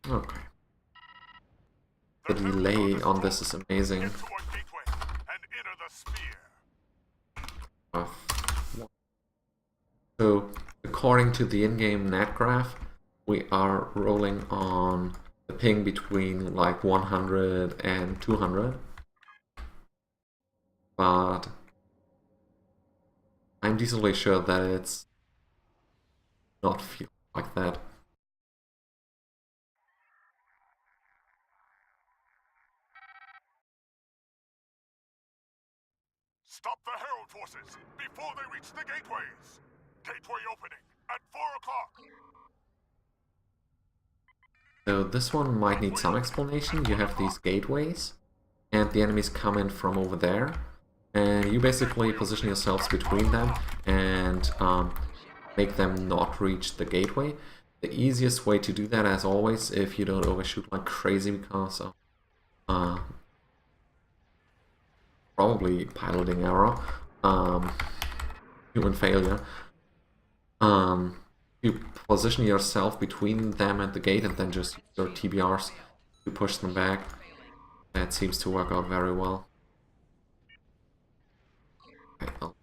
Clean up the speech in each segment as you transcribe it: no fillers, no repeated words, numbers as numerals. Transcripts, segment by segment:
Okay. The delay on this is amazing. So, according to the in-game net graph, we are rolling on the ping between like 100 and 200. But I'm decently sure that it's not feel like that. Stop the Herald forces before they reach the gateways. Gateway opening at 4 o'clock. So this one might need some explanation. You have these gateways, and the enemies come in from over there, and you basically position yourselves between them and make them not reach the gateway. The easiest way to do that, as always, if you don't overshoot like crazy because of probably piloting error, human failure, you position yourself between them and the gate and then just use your TBRs to push them back. That seems to work out very well. Okay, well,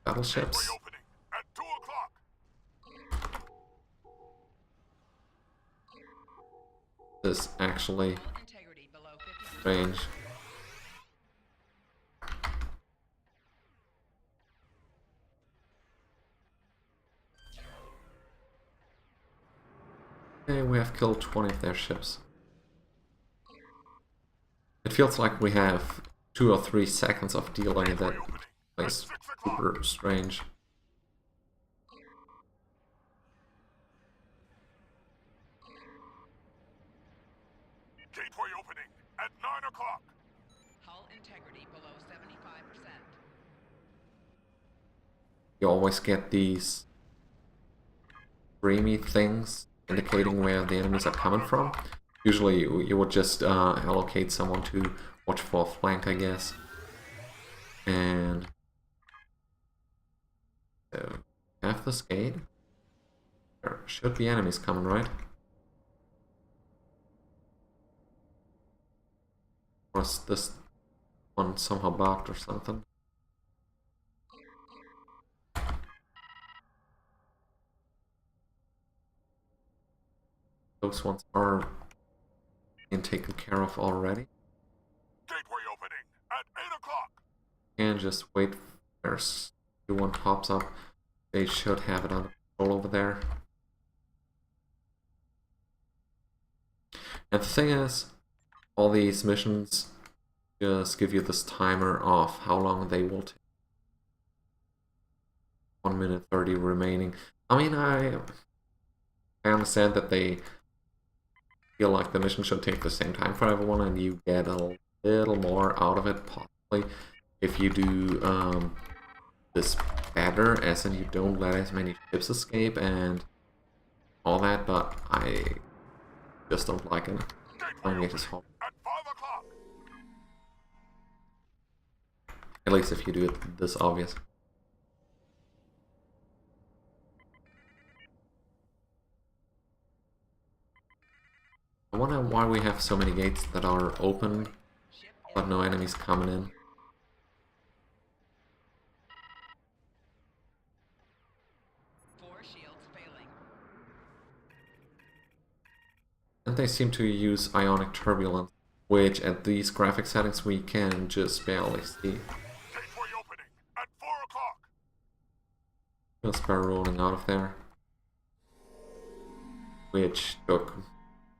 battleships. At 2 o'clock. This is actually strange. Okay, we have killed 20 of their ships. It feels like we have 2 or 3 seconds of delay. That is super strange. Gateway opening at 9 o'clock. Hull integrity below 75%. You always get these dreamy things indicating where the enemies are coming from. Usually you would just allocate someone to watch for a flank, I guess. And so, have this gate. There should be enemies coming, right? Or is this one somehow bugged or something? Those ones are being taken care of already. Gateway opening at 8 o'clock. And just wait. There's one pops up. They should have it under control over there. And the thing is, all these missions just give you this timer of how long they will take. 1 minute 30 remaining. I mean, I understand that they feel like the mission should take the same time for everyone, and you get a little more out of it, possibly, if you do this better, as in you don't let as many ships escape and all that, but I just don't like it. Playing it is hard. At 5 o'clock. At least if you do it this obvious. I wonder why we have so many gates that are open, but no enemies coming in. And they seem to use ionic turbulence, which at these graphic settings we can just barely see. Gateway opening at 4 o'clock. Just by rolling out of there. Which took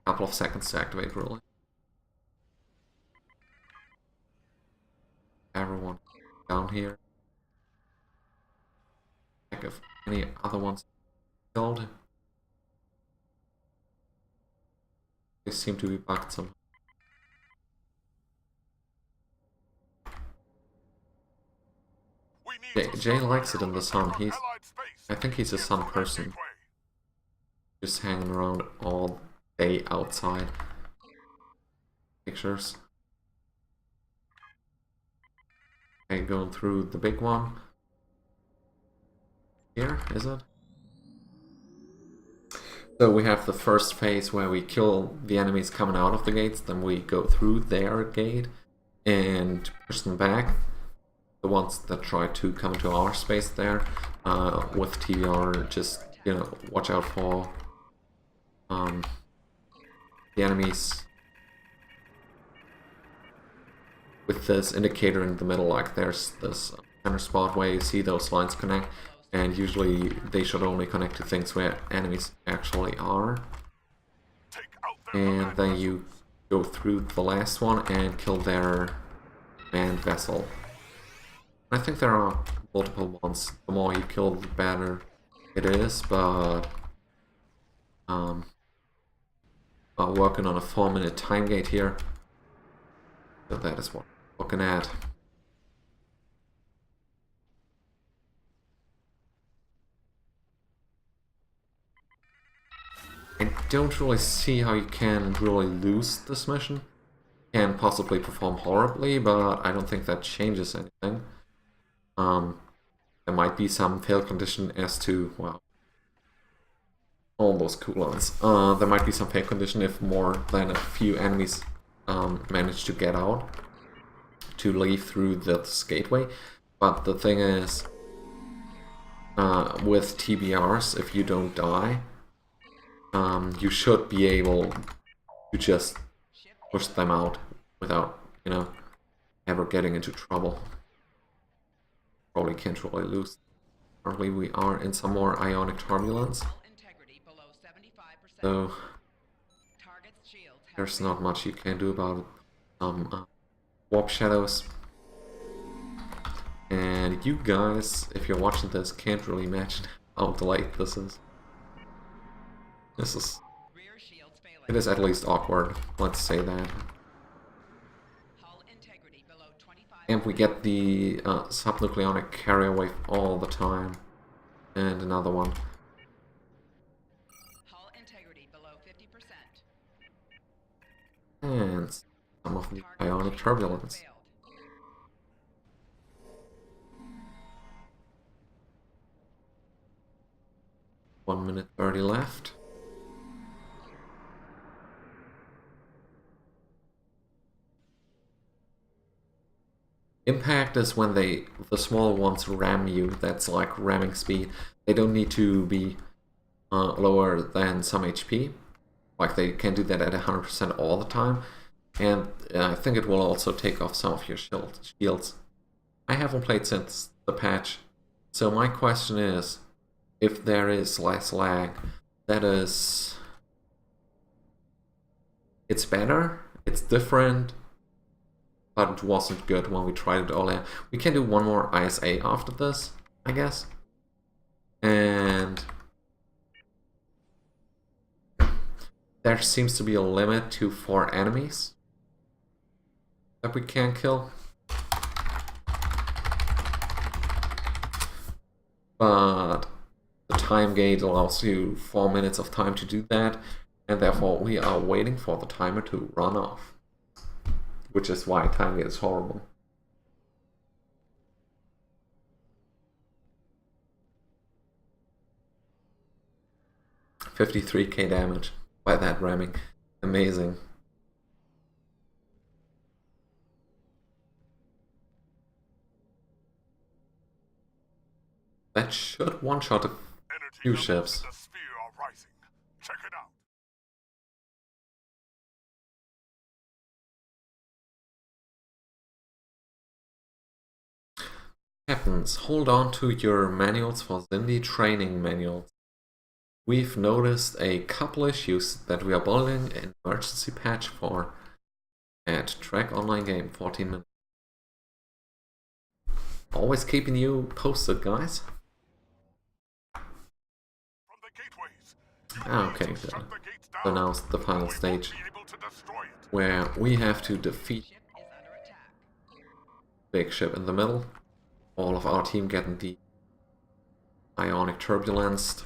a couple of seconds to activate, really. Everyone down here. Check if any other ones killed. They seem to be bugged somehow. Jay likes it in the sun. I think he's a sun person. Just hanging around all day outside. Pictures. Okay, going through the big one. Here, is it? So we have the first phase where we kill the enemies coming out of the gates, then we go through their gate and push them back. The ones that try to come into our space there, with TBR, just, you know, watch out for the enemies with this indicator in the middle. Like there's this center spot where you see those lines connect, and usually they should only connect to things where enemies actually are. And then you go through the last one and kill their manned vessel. I think there are multiple ones. The more you kill, the better it is, but working on a 4-minute time gate here. So that is what we're looking at. I don't really see how you can really lose this mission. Can possibly perform horribly, but I don't think that changes anything. There might be some fail condition as to, well, all those cooldowns. There might be some fail condition if more than a few enemies manage to get out, to leave through this gateway. But the thing is, with TBRs, if you don't die, you should be able to just push them out without, you know, ever getting into trouble. Probably can't really lose. Currently we are in some more ionic turbulence, so there's not much you can do about it. Warp shadows. And you guys, if you're watching this, can't really imagine how delayed this is. It is at least awkward, let's say that. And we get the subnucleonic carrier wave all the time. And another one. Hull integrity below 50%. And some of the ionic turbulence. One minute 30 left. Impact is when the small ones ram you. That's like ramming speed. They don't need to be lower than some HP. Like they can do that at 100% all the time. And I think it will also take off some of your shields. I haven't played since the patch. So my question is, if there is less lag, that is... it's better, it's different, but it wasn't good when we tried it earlier. We can do one more ISA after this, I guess. And there seems to be a limit to 4 enemies that we can kill. But the time gate allows you 4 minutes of time to do that, and therefore we are waiting for the timer to run off. Which is why time gate is horrible. $53k damage by that ramming. Amazing. That should one-shot a few ships. The sphere are rising. Check it out. Captains, hold on to your manuals for Zindi training manuals. We've noticed a couple issues that we are building an emergency patch for at Track Online Game 14 minutes. Always keeping you posted, guys. From the gateways. Okay, so now it's the final stage where we have to defeat Ship is under attack. big ship in the middle. All of our team getting the ionic turbulence.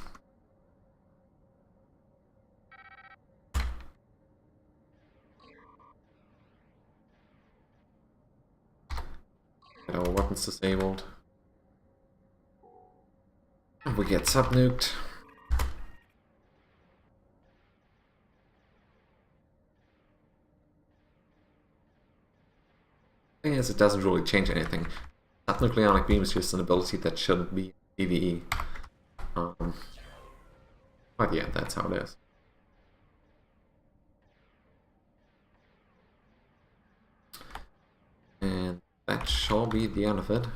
Get our weapons disabled. And we get subnuked. thing is, it doesn't really change anything. That nucleonic beam is just an ability that shouldn't be PvE. But yeah, that's how it is. And that shall be the end of it.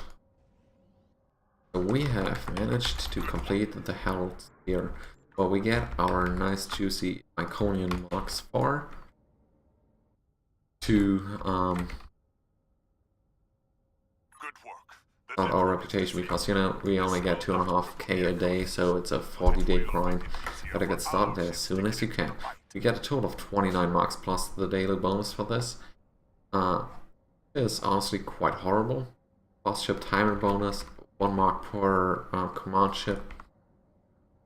So we have managed to complete the Herald here. Well, we get our nice juicy Iconian marks for to Good work. The start our reputation, because you know we only get 2.5k a day, so it's a 40-day grind. Gotta get started as soon as you can. You get a total of 29 marks plus the daily bonus for this. It is honestly quite horrible. Boss ship timer bonus, 1 mark per command ship.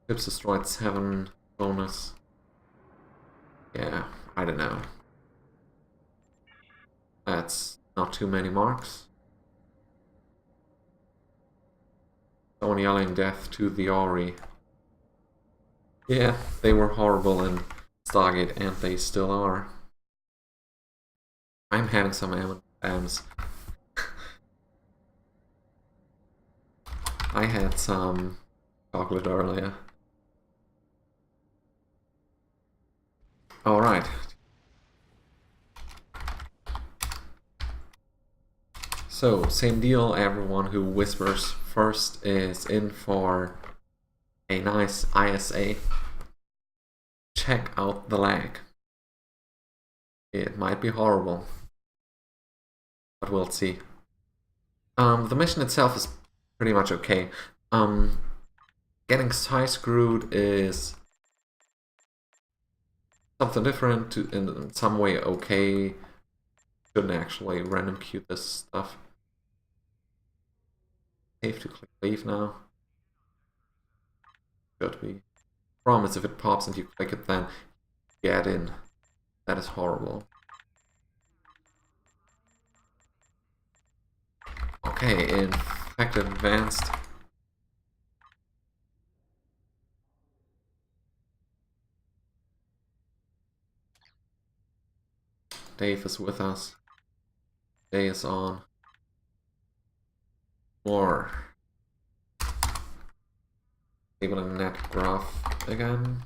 Ships destroyed 7 bonus. Yeah, I don't know. That's not too many marks. Someone yelling death to the Ori. Yeah, they were horrible in Stargate, and they still are. I'm having some M&Ms. I had some chocolate earlier. Alright. So, same deal, everyone who whispers first is in for a nice ISA. Check out the lag. It might be horrible, but we'll see. The mission itself is pretty much okay. Getting side screwed is something different, in some way okay. Shouldn't actually random queue this stuff. Safe to click leave now. Should be. Promise if it pops and you click it, then get in. That is horrible. Okay, infected advanced. Dave is with us. Day is on. More. Enabling net graph again.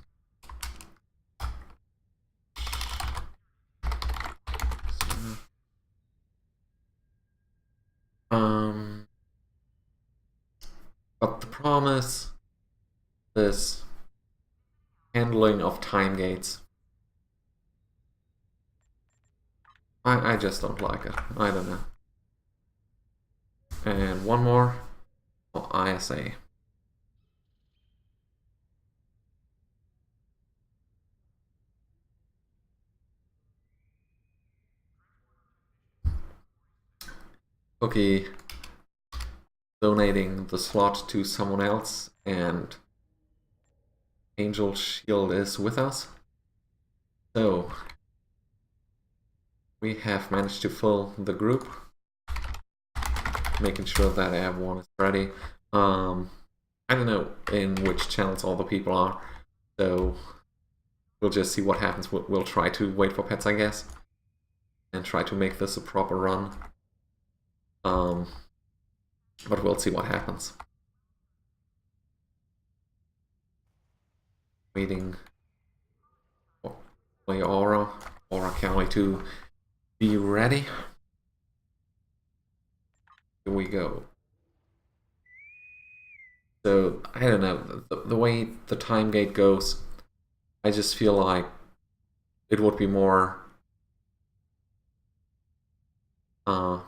But the promise, this handling of time gates, I just don't like it. I don't know. And one more. Oh, ISA. Cookie donating the slot to someone else, and Angel Shield is with us. So we have managed to fill the group, making sure that everyone is ready. I don't know in which channels all the people are, so we'll just see what happens. We'll try to wait for pets, I guess, and try to make this a proper run. But we'll see what happens. Waiting for Aura County to be ready. Here we go. So, I don't know, the way the time gate goes, I just feel like it would be more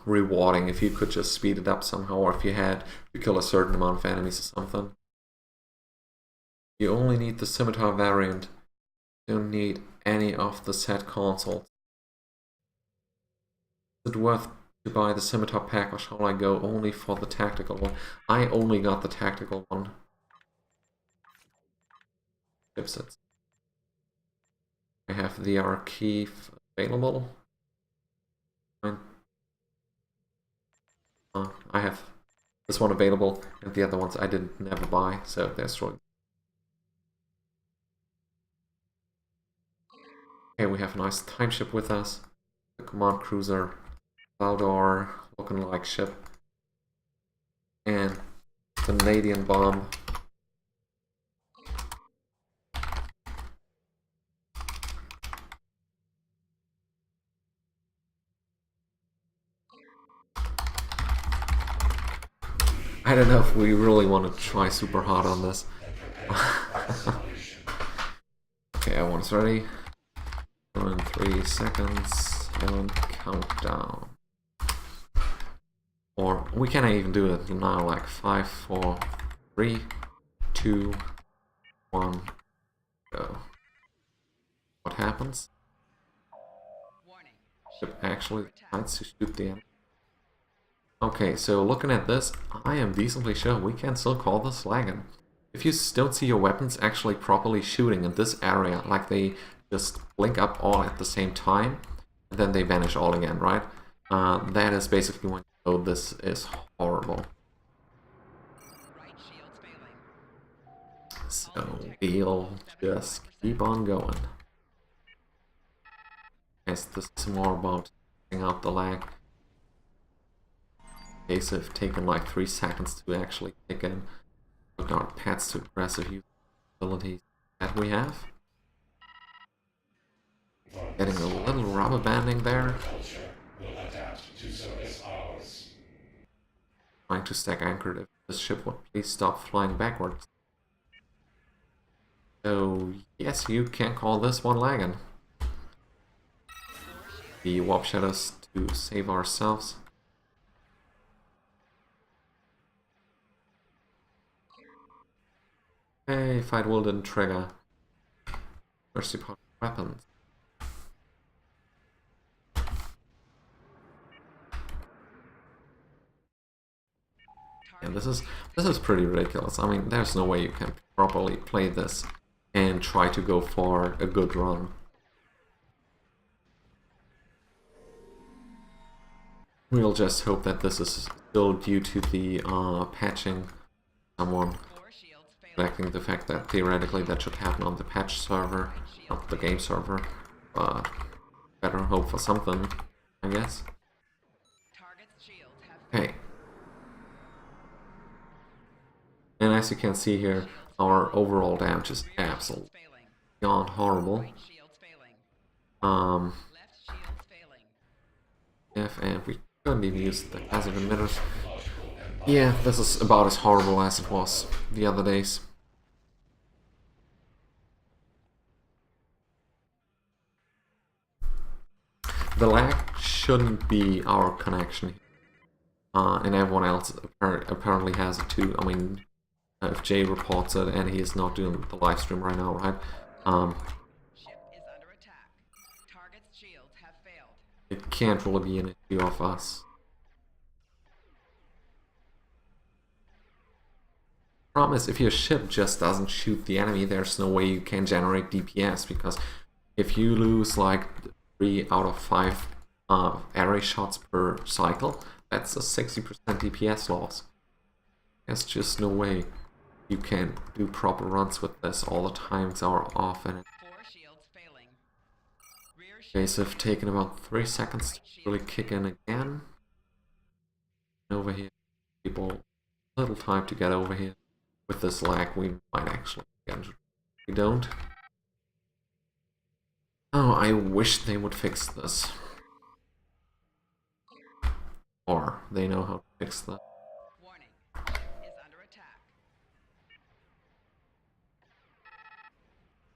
rewarding if you could just speed it up somehow, or if you had to kill a certain amount of enemies or something. You only need the scimitar variant. You don't need any of the set consoles. Is it worth to buy the scimitar pack, or shall I go only for the tactical one? I only got the tactical one. Chipsets. I have the archive available. I have this one available, and the other ones I didn't never buy, so they're strong. Okay, we have a nice time ship with us. The command cruiser Valdor looking like ship. And Canadian bomb. I don't know if we really want to try super hard on this. Okay, one's ready. 3 seconds and countdown. Or we can even do it now, like 5, 4, 3, 2, 1, go. What happens? Warning. Ship actually decides to shoot the enemy. Okay, so looking at this, I am decently sure we can still call this lagging. If you don't see your weapons actually properly shooting in this area, like they just blink up all at the same time, and then they vanish all again, right? That is basically when you know this is horrible. Right shield's failing. So we'll just keep on going. Yes, this is more about taking out the lag. In case of taking like 3 seconds to actually kick in. Look our paths to aggressive use abilities that we have. Getting a little rubber banding there. Trying to stack anchored if this ship would please stop flying backwards. So yes, you can call this one lagging. The warp shadows to save ourselves. Hey, fight will didn't trigger. Mercy part weapons. And this is pretty ridiculous. I mean, there's no way you can properly play this and try to go for a good run. We'll just hope that this is still due to the patching. Someone neglecting the fact that theoretically that should happen on the patch server, not the game server. But better hope for something, I guess. Okay. And as you can see here, our overall damage is absolutely beyond horrible. And we couldn't even use the passive emitters. Yeah, this is about as horrible as it was the other days. The lag shouldn't be our connection. And everyone else apparently has it too. I mean, if Jay reports it and he is not doing the live stream right now, right? Ship is under attack. Target's shields have failed. It can't really be an issue of us. Problem is, if your ship just doesn't shoot the enemy, there's no way you can generate DPS, because if you lose like 3 out of 5 array shots per cycle, that's a 60% DPS loss. There's just no way you can do proper runs with this. All the times are off, and case of taking about 3 seconds to really kick in again. Over here, people, little time to get over here. With this lag, we might actually get injured. We don't. Oh, I wish they would fix this. Or they know how to fix that. Warning. Is under attack.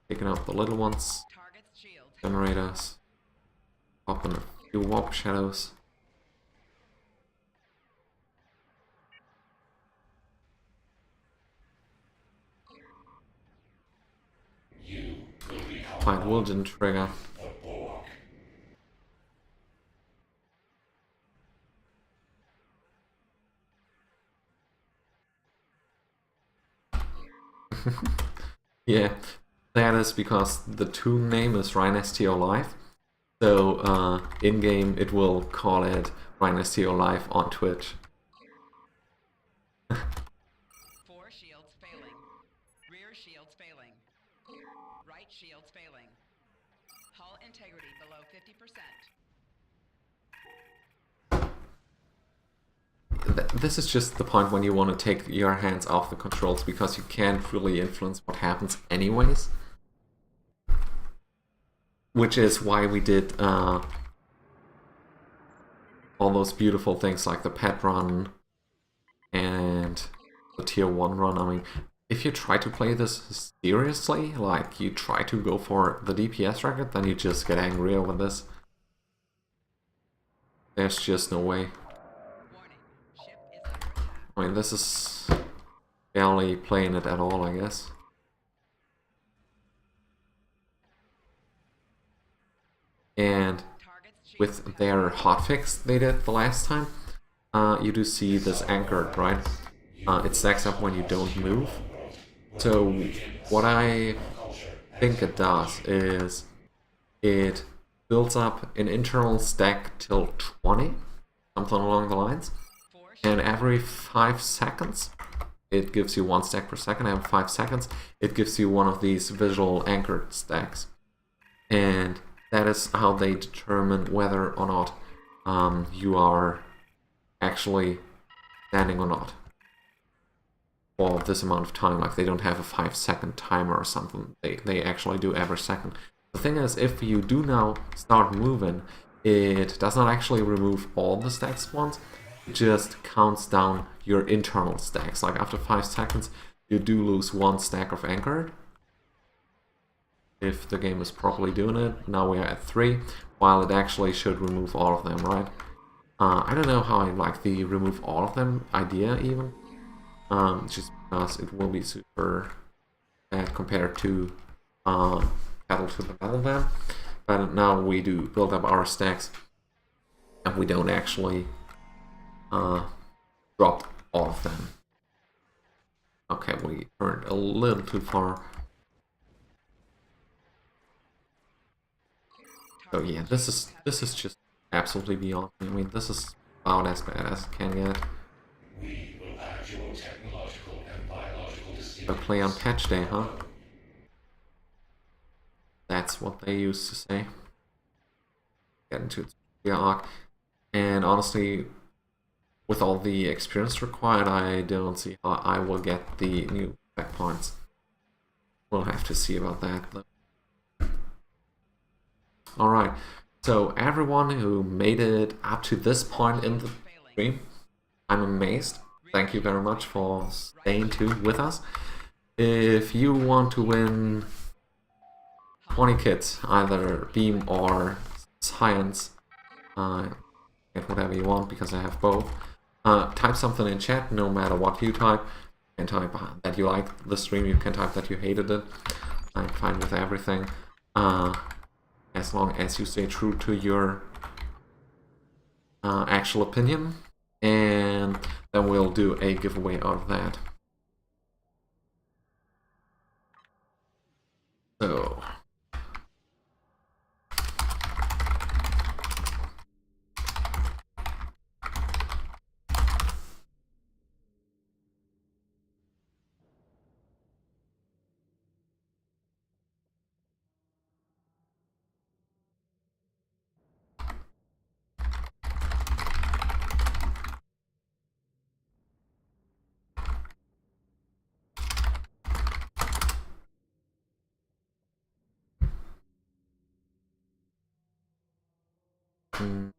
Taking out the little ones. Target's shield. Generators. Popping a few warp shadows. Fight will didn't trigger. Yeah, that is because the toon name is RyanSTO Live. So in game it will call it RyanSTO Live on Twitch. 4 shields failing. Rear shields failing. Right shields failing. Hull integrity below 50%. this is just the point when you want to take your hands off the controls, because you can't really influence what happens anyways. Which is why we did all those beautiful things like the pet run and the tier 1 run. I mean, if you try to play this seriously, like you try to go for the DPS record, then you just get angry over this. There's just no way. Warning. Ship is under attack. I mean, this is barely playing it at all, I guess. And with their hotfix they did the last time, you do see this anchored, right? It stacks up when you don't move. So what I think it does is it builds up an internal stack till 20, something along the lines, and every 5 seconds it gives you 1 stack per second. Every 5 seconds it gives you one of these visual anchored stacks, and that is how they determine whether or not you are actually standing or not for this amount of time. Like, they don't have a 5-second timer or something. They actually do every second. The thing is, if you do now start moving, it does not actually remove all the stacks at once. It just counts down your internal stacks. Like, after 5 seconds, you do lose 1 stack of anchored, if the game is properly doing it. Now we are at 3, while it actually should remove all of them, right? I don't know how I like the remove all of them idea even. Just because it will be super bad compared to Battle to the Battlefield. But now we do build up our stacks, and we don't actually drop all of them. Okay, we turned a little too far. So yeah, this is just absolutely beyond. I mean, this is about as bad as it can get. So play on patch day, huh? That's what they used to say. Get into its arc. And honestly, with all the experience required, I don't see how I will get the new checkpoints. We'll have to see about that, though. Alright, so everyone who made it up to this point in the stream, I'm amazed. Thank you very much for staying tuned with us. If you want to win 20 kits, either Beam or Science, get whatever you want because I have both. Type something in chat, no matter what you type. You can type that you liked the stream, you can type that you hated it. I'm fine with everything. As long as you stay true to your actual opinion, and then we'll do a giveaway out of that. So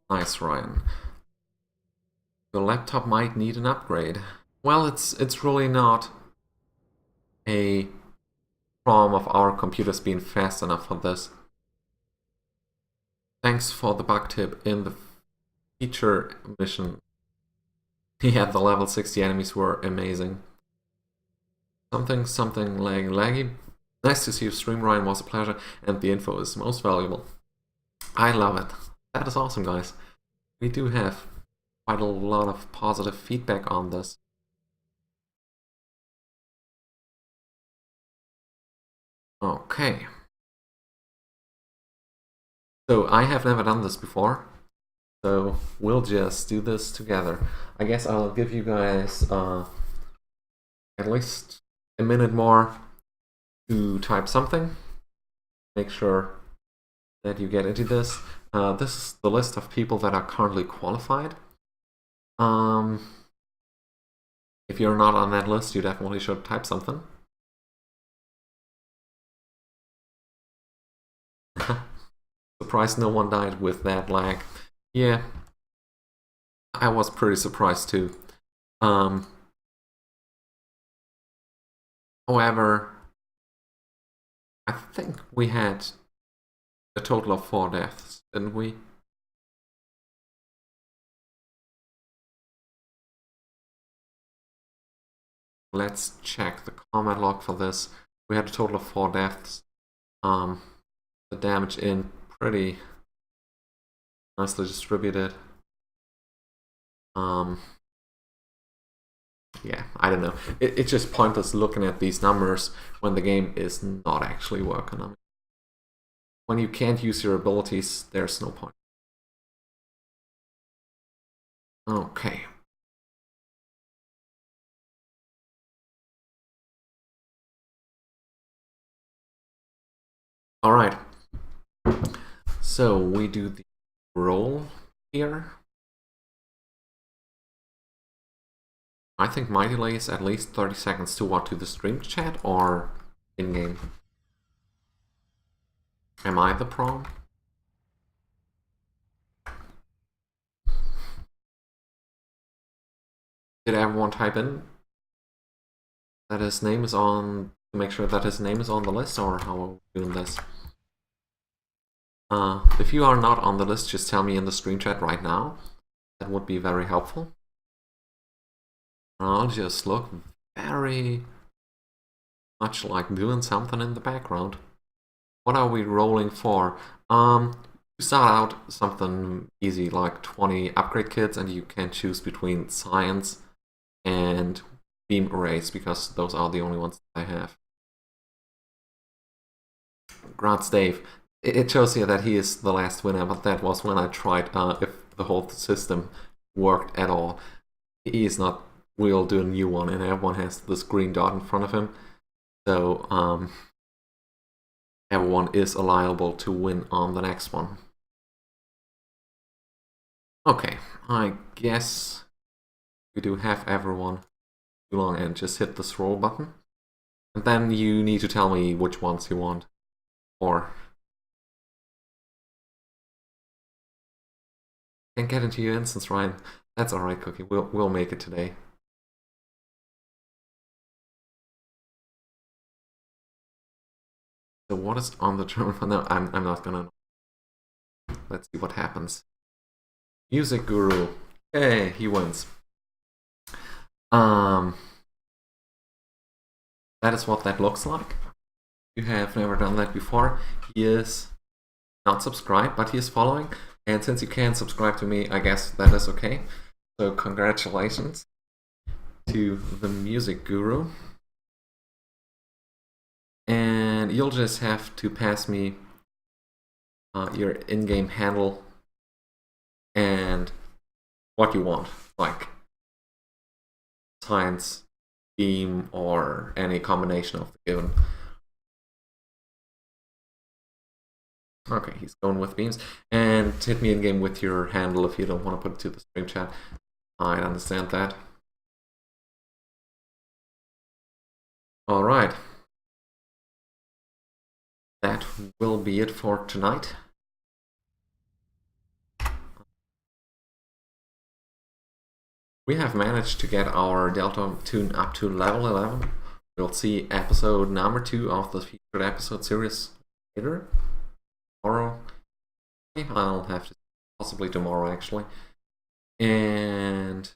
nice, Ryan. Your laptop might need an upgrade. Well, it's really not a problem of our computers being fast enough for this. Thanks for the bug tip in the feature mission. Yeah, the level 60 enemies were amazing. Something laggy. Nice to see you stream, Ryan. Was a pleasure, and the info is most valuable. I love it. That is awesome, guys. We do have quite a lot of positive feedback on this. Okay. So I have never done this before, so we'll just do this together. I guess I'll give you guys at least a minute more to type something. Make sure that you get into this. This is the list of people that are currently qualified. If you're not on that list, you definitely should type something. Surprised no one died with that lag. Yeah, I was pretty surprised too. However, I think we had a total of 4 deaths, didn't we? Let's check the comment log for this. We had a total of 4 deaths. The damage in pretty nicely distributed. Yeah, I don't know. It's just pointless looking at these numbers when the game is not actually working. I mean, when you can't use your abilities, there's no point. Okay. Alright. So we do the roll here. I think my delay is at least 30 seconds to what, to the stream chat or in-game? Am I the problem? Did everyone type in that his name is on, to make sure that his name is on the list, or how are we doing this? If you are not on the list, just tell me in the stream chat right now. That would be very helpful. I'll just look very much like doing something in the background. What are we rolling for? You start out something easy like 20 upgrade kits, and you can choose between science and beam arrays because those are the only ones I have. Grants Dave. It shows here that he is the last winner, but that was when I tried if the whole system worked at all. He is not. We'll do a new one, and everyone has this green dot in front of him. So everyone is liable to win on the next one. Okay, I guess we do have everyone too long, and just hit the scroll button. And then you need to tell me which ones you want. Or can't get into your instance, Ryan. That's alright, Cookie. We'll make it today. So what is on the German? No, I'm not gonna. Let's see what happens. Music Guru. Hey, he wins. That is what that looks like. You have never done that before. He is not subscribed, but he is following. And since you can subscribe to me, I guess that is okay. So congratulations to the Music Guru. And you'll just have to pass me your in-game handle and what you want, like science, beam, or any combination of the given. Okay, he's going with beams. And hit me in-game with your handle if you don't want to put it to the stream chat. I understand that. Alright. That will be it for tonight. We have managed to get our Delta tune up to level 11. We'll see episode number 2 of the featured episode series later. Tomorrow. I'll have to, possibly tomorrow actually. And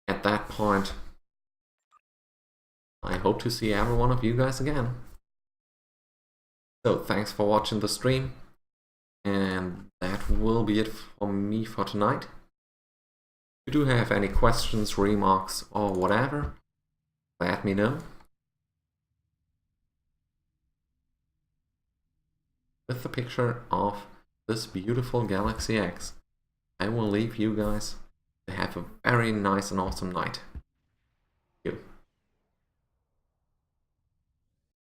at that point, I hope to see every one of you guys again. So thanks for watching the stream, and that will be it for me for tonight. If you do have any questions, remarks, or whatever, let me know. With the picture of this beautiful Galaxy X, I will leave you guys to have a very nice and awesome night.